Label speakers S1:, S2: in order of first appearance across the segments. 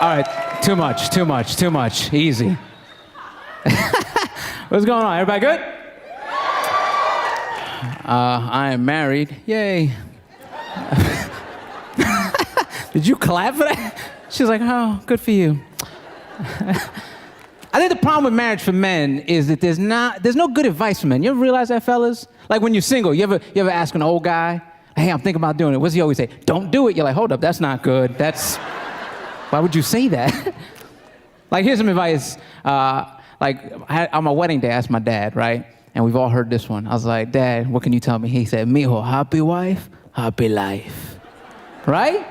S1: All right, too much. Easy. What's going on? Everybody good? I am married. Yay. Did you clap for that? She's like, oh, good for you. I think the problem with marriage for men is that there's no good advice for men. You ever realize that, fellas? Like when you're single, you ever ask an old guy, hey, I'm thinking about doing it. What does he always say? Don't do it. You're like, hold up, that's not good. Why would you say that? Like, here's some advice. On my wedding day, I asked my dad, right? And we've all heard this one. I was like, Dad, what can you tell me? He said, mijo, happy wife, happy life. Right?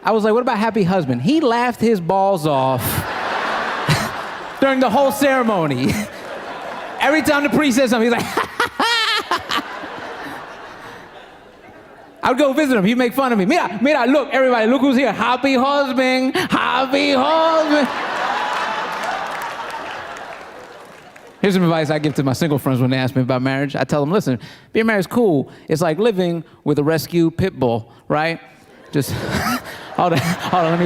S1: I was like, what about happy husband? He laughed his balls off during the whole ceremony. Every time the priest said something, he's like, I would go visit him. He'd make fun of me. Mira, look, everybody, look who's here. Happy husband, happy husband. Here's some advice I give to my single friends when they ask me about marriage. I tell them, listen, being married is cool. It's like living with a rescue pit bull, right? Just, hold on, let me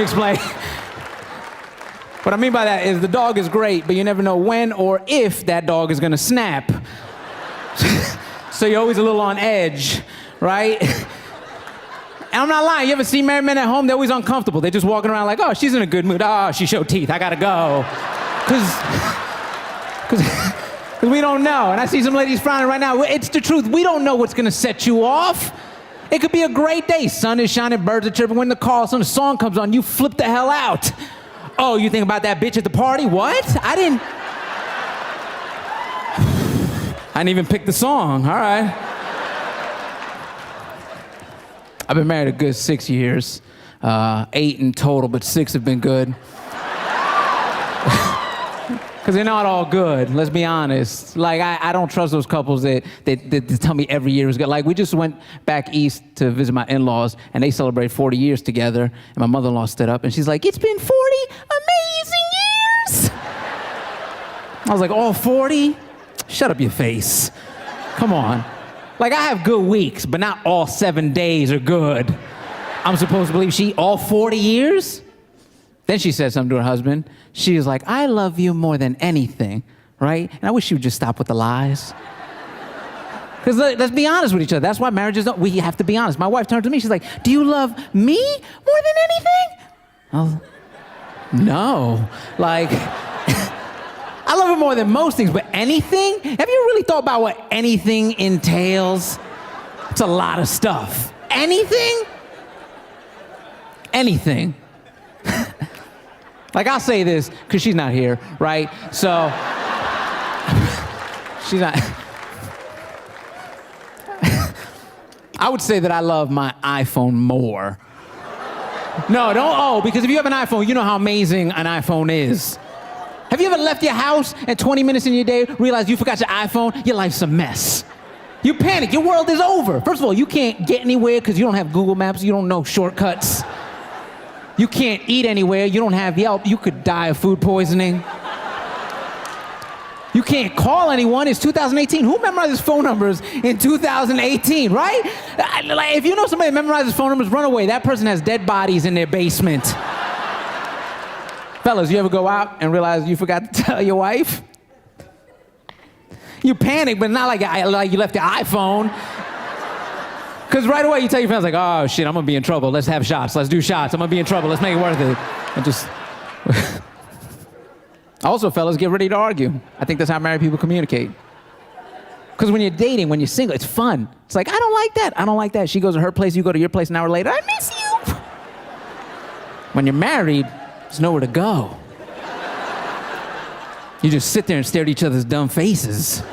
S1: explain. What I mean by that is the dog is great, but you never know when or if that dog is gonna snap. So you're always a little on edge, right? And I'm not lying, you ever see married men at home? They're always uncomfortable. They're just walking around like, oh, she's in a good mood. Oh, she showed teeth, I gotta go. Because we don't know. And I see some ladies frowning right now. It's the truth. We don't know what's going to set you off. It could be a great day. Sun is shining, birds are chirping. When the call, some song comes on, you flip the hell out. Oh, you think about that bitch at the party? What? I didn't even pick the song. All right. I've been married a good 6 years. 8 in total, but 6 have been good. Because they're not all good, let's be honest. Like, I don't trust those couples that tell me every year is good. Like, we just went back east to visit my in-laws, and they celebrated 40 years together, and my mother-in-law stood up, and she's like, it's been 40 amazing years. I was like, all 40? Shut up your face. Come on. Like, I have good weeks, but not all 7 days are good. I'm supposed to believe all 40 years? Then she said something to her husband. She was like, I love you more than anything, right? And I wish you would just stop with the lies. Because let's be honest with each other. That's why marriages we have to be honest. My wife turned to me, she's like, do you love me more than anything? I was, no. Like, I love her more than most things, but anything? Have you really thought about what anything entails? It's a lot of stuff. Anything? Anything. Like, I'll say this, because she's not here, right? So, she's not. I would say that I love my iPhone more. No, because if you have an iPhone, you know how amazing an iPhone is. Have you ever left your house and 20 minutes in your day realized you forgot your iPhone? Your life's a mess. You panic, your world is over. First of all, you can't get anywhere because you don't have Google Maps, you don't know shortcuts. You can't eat anywhere, you don't have Yelp, you could die of food poisoning. You can't call anyone, it's 2018. Who memorizes phone numbers in 2018, right? Like, if you know somebody that memorizes phone numbers, run away. That person has dead bodies in their basement. Fellas, you ever go out and realize you forgot to tell your wife? You panic, but not like you left your iPhone. Because right away you tell your friends, like, oh shit, I'm gonna be in trouble. Let's have shots. Let's do shots. I'm gonna be in trouble. Let's make it worth it. And just. Also, fellas, get ready to argue. I think that's how married people communicate. Because when you're dating, when you're single, it's fun. It's like, I don't like that. I don't like that. She goes to her place, you go to your place an hour later. I miss you. When you're married, there's nowhere to go. You just sit there and stare at each other's dumb faces.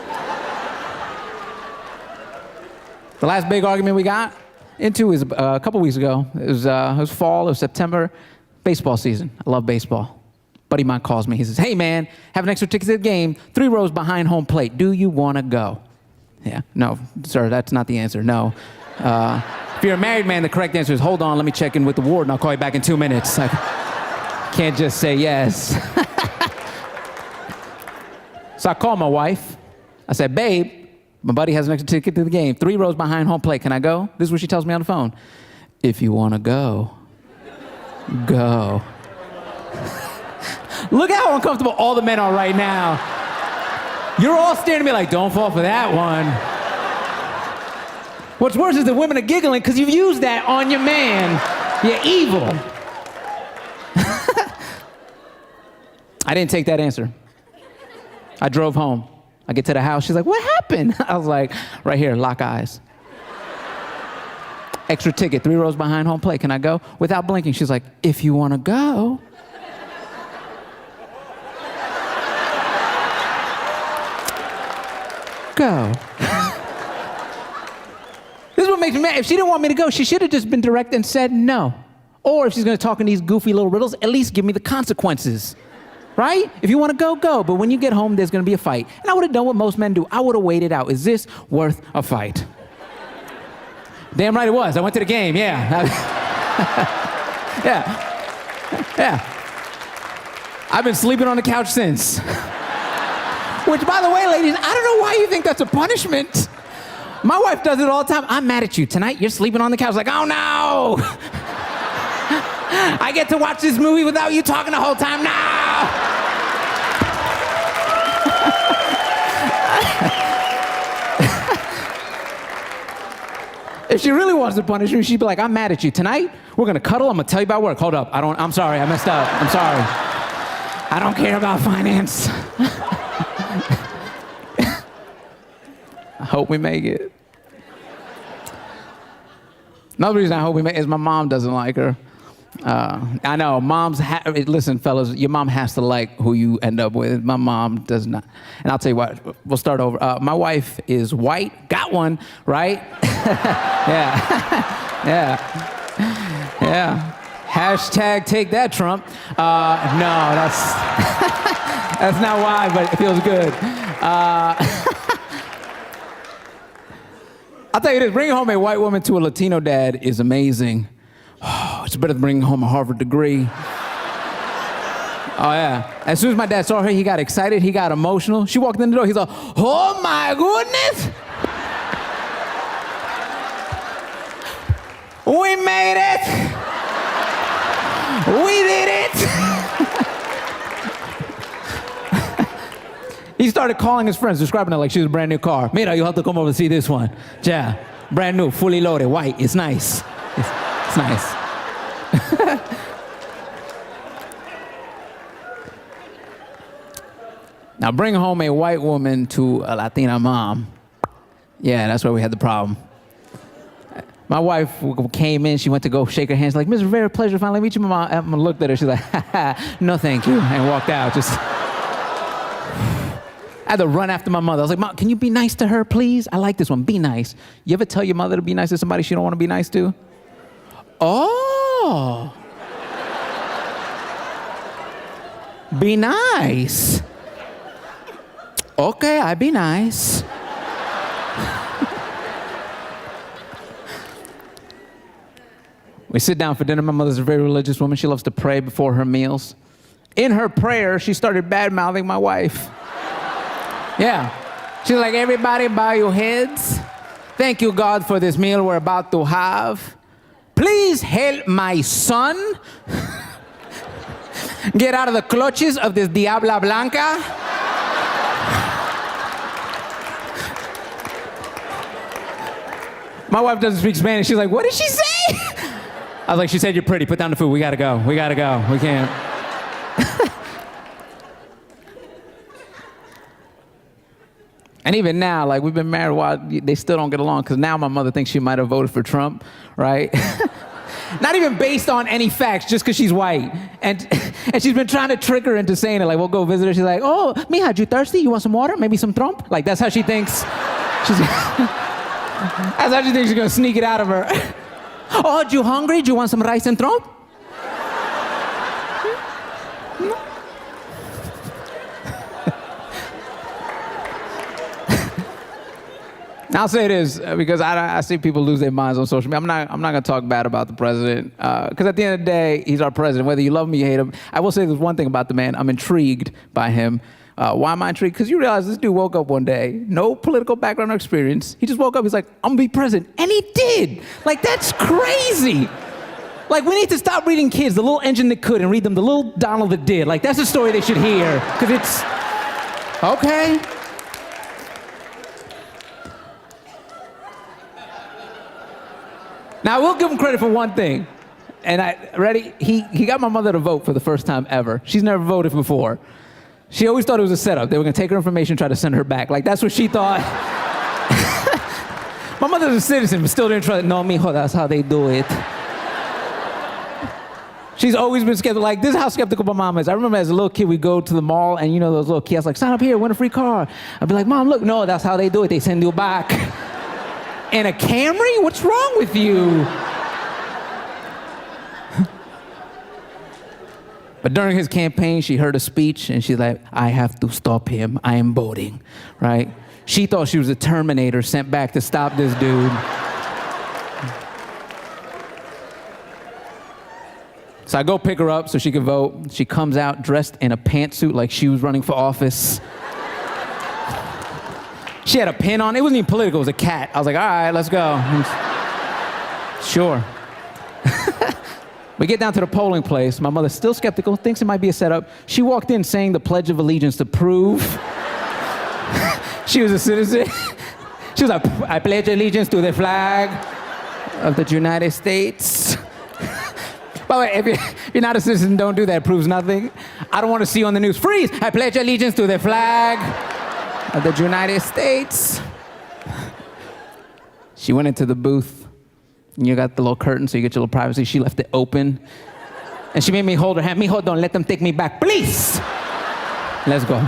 S1: The last big argument we got into was a couple weeks ago. It was fall, it was September, baseball season. I love baseball. Buddy of mine calls me. He says, hey man, have an extra ticket to the game, 3 rows behind home plate. Do you want to go? Yeah, no, sir, that's not the answer, no. If you're a married man, the correct answer is, hold on, let me check in with the warden. I'll call you back in 2 minutes. I can't just say yes. So I called my wife. I said, babe, my buddy has an extra ticket to the game, 3 rows behind home plate. Can I go? This is what she tells me on the phone. If you want to go. Go. Look at how uncomfortable all the men are right now. You're all staring at me like, don't fall for that one. What's worse is the women are giggling because you've used that on your man. You're evil. I didn't take that answer. I drove home. I get to the house. She's like, what happened? I was like, right here, lock eyes. Extra ticket, 3 rows behind home plate. Can I go? Without blinking, she's like, if you want to go. Go. This is what makes me mad. If she didn't want me to go, she should have just been direct and said no. Or if she's going to talk in these goofy little riddles, at least give me the consequences. Right? If you want to go, go. But when you get home, there's going to be a fight. And I would have done what most men do. I would have waited out. Is this worth a fight? Damn right it was. I went to the game. Yeah. Yeah. I've been sleeping on the couch since. Which, by the way, ladies, I don't know why you think that's a punishment. My wife does it all the time. I'm mad at you. Tonight, you're sleeping on the couch. Like, oh, no. I get to watch this movie without you talking the whole time. No. If she really wants to punish me, she'd be like, I'm mad at you. Tonight, we're going to cuddle. I'm going to tell you about work. Hold up. I'm sorry. I messed up. I'm sorry. I don't care about finance. I hope we make it. Another reason I hope we make it is my mom doesn't like her. I know, listen, fellas, your mom has to like who you end up with. My mom does not. And I'll tell you what, we'll start over. My wife is white, got one, right? Yeah. Hashtag take that, Trump. No, that's not why, but it feels good. I'll tell you this, bringing home a white woman to a Latino dad is amazing. It's better than bringing home a Harvard degree. Oh, yeah. As soon as my dad saw her, he got excited, he got emotional. She walked in the door, he's like, oh my goodness! We made it! We did it! He started calling his friends, describing it like she was a brand new car. Mira, you have to come over and see this one. Yeah, brand new, fully loaded, white, it's nice. It's nice. Now bring home a white woman to a Latina mom. Yeah, that's where we had the problem. My wife came in, she went to go shake her hands like, Ms. Rivera, pleasure finally meet you, Mama. I looked at her, she's like, no thank you, and walked out. Just, I had to run after my mother. I was like, Mom, can you be nice to her, please? I like this one, be nice. You ever tell your mother to be nice to somebody she don't want to be nice to? Oh. Be nice. Okay, I be nice. We sit down for dinner. My mother's a very religious woman. She loves to pray before her meals. In her prayer, she started bad-mouthing my wife. Yeah. She's like, everybody bow your heads. Thank you, God, for this meal we're about to have. Please help my son get out of the clutches of this Diabla Blanca. My wife doesn't speak Spanish. She's like, what did she say? I was like, she said you're pretty. Put down the food. We gotta go. We gotta go. We can't. And even now, like, we've been married a while, they still don't get along because now my mother thinks she might have voted for Trump, right? Not even based on any facts, just because she's white. And she's been trying to trick her into saying it. Like, we'll go visit her. She's like, oh, mija, you thirsty? You want some water? Maybe some Trump? Like, that's how she thinks. That's how she thinks she's going to sneak it out of her. Oh, you hungry? Do you want some rice and Trump? I'll say this because I see people lose their minds on social media. I'm not going to talk bad about the president because at the end of the day, he's our president. Whether you love him or you hate him, I will say there's one thing about the man. I'm intrigued by him. Why am I intrigued? Because you realize this dude woke up one day, no political background or experience. He just woke up. He's like, I'm going to be president. And he did. Like, that's crazy. Like, we need to stop reading kids the little engine that could and read them the little Donald that did. Like, that's the story they should hear, because it's, okay. Now, I will give him credit for one thing. And he got my mother to vote for the first time ever. She's never voted before. She always thought it was a setup. They were gonna take her information, try to send her back. Like, that's what she thought. My mother's a citizen, but still didn't try to, no, mijo, that's how they do it. She's always been skeptical. Like, this is how skeptical my mom is. I remember as a little kid, we'd go to the mall, and you know those little kiosks, like, sign up here, win a free car. I'd be like, Mom, look, no, that's how they do it. They send you back. In a Camry? What's wrong with you? But during his campaign, she heard a speech, and she's like, I have to stop him. I am voting, right? She thought she was a Terminator sent back to stop this dude. So I go pick her up so she can vote. She comes out dressed in a pantsuit like she was running for office. She had a pin on. It wasn't even political. It was a cat. I was like, all right, let's go. Sure. We get down to the polling place. My mother's still skeptical, thinks it might be a setup. She walked in saying the Pledge of Allegiance to prove she was a citizen. She was like, I pledge allegiance to the flag of the United States. By the way, if you're not a citizen, don't do that. It proves nothing. I don't want to see you on the news. Freeze! I pledge allegiance to the flag of the United States. She went into the booth. And you got the little curtain so you get your little privacy. She left it open. And she made me hold her hand. Mijo, don't let them take me back, please. Let's go.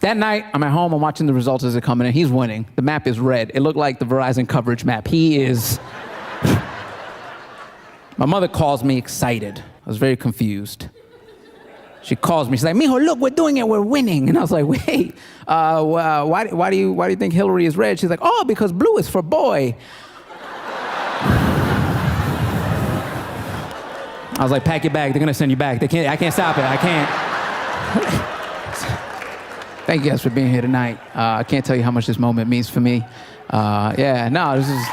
S1: That night, I'm at home. I'm watching the results as they're coming in. He's winning. The map is red. It looked like the Verizon coverage map. He is... My mother calls me excited. I was very confused. She calls me. She's like, Mijo, look, we're doing it. We're winning. And I was like, wait, why do you think Hillary is red? She's like, oh, because blue is for boy. I was like, pack your bag. They're going to send you back. I can't stop it. I can't. Thank you guys for being here tonight. I can't tell you how much this moment means for me. This is.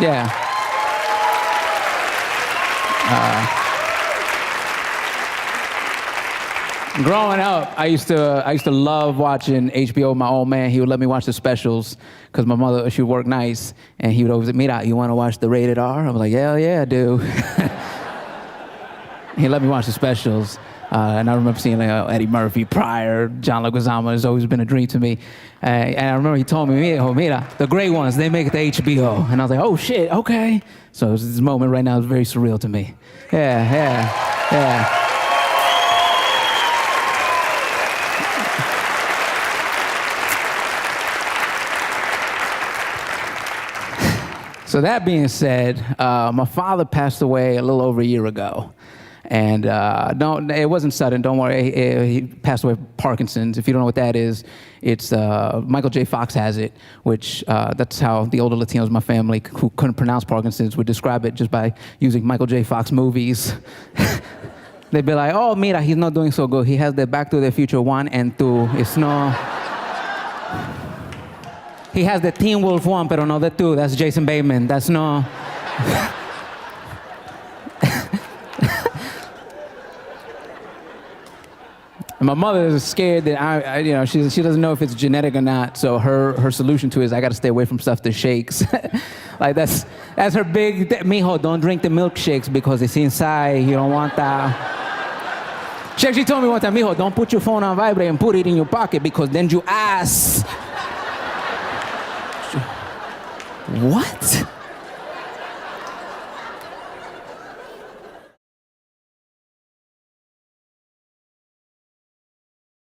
S1: Growing up, I used to love watching HBO with my old man. He would let me watch the specials because my mother, she would work nights, and he would always say, Mira, you want to watch the rated R? I'm like, hell yeah, I do. He let me watch the specials. And I remember seeing Eddie Murphy, Pryor, John Leguizamo. It's always been a dream to me. And I remember he told me, Mira, the great ones, they make it to HBO. And I was like, oh shit, okay. So this moment right now is very surreal to me. Yeah. So that being said, my father passed away a little over a year ago. And it wasn't sudden, don't worry. He passed away of Parkinson's. If you don't know what that is, it's Michael J. Fox has it, which that's how the older Latinos in my family who couldn't pronounce Parkinson's would describe it just by using Michael J. Fox movies. They'd be like, oh, mira, he's not doing so good. He has the Back to the Future 1 and 2. It's no... He has the Teen Wolf 1, pero no the 2. That's Jason Bateman. That's no... And my mother is scared that she doesn't know if it's genetic or not. So her solution to it is I got to stay away from stuff that shakes. Like that's her big. Mijo, don't drink the milkshakes because it's inside. You don't want that. She actually told me one time, Mijo, don't put your phone on vibrate and put it in your pocket because then you ass. What?